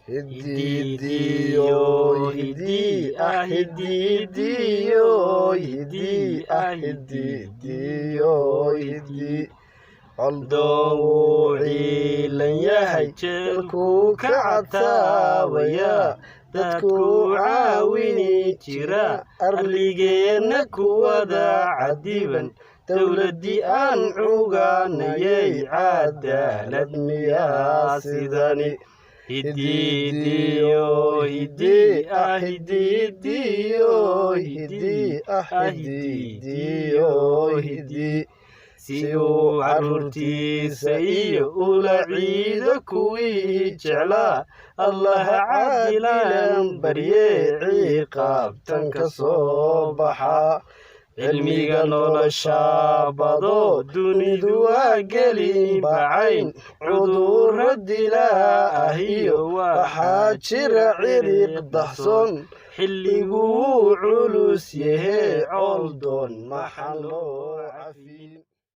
hidiidiyo hidii ah hidiidiyo hidii ah hidiidiyo hidii coldoon wuu ciilan yahay jeelkuu ka cataabaya dadku caawini jira arligeenna kuwada cadiban dowladdii aan cuganayay cadaalad miyaa sidani hidiidiyo hidii ah hidiidiyo hidii ah hidiidiyo hidii si uu carruurtiisa iyo ula ciido kuwii jeclaa allaha caadilan barye ciqaabtan ka soo baxa cilmiga nolosha bado dunidu waa gelin bacayn cudurro dilaa ah iyo waxaa jira ciriq dahsoon xilliguu culus yahe coldoon maxaan loo cafin.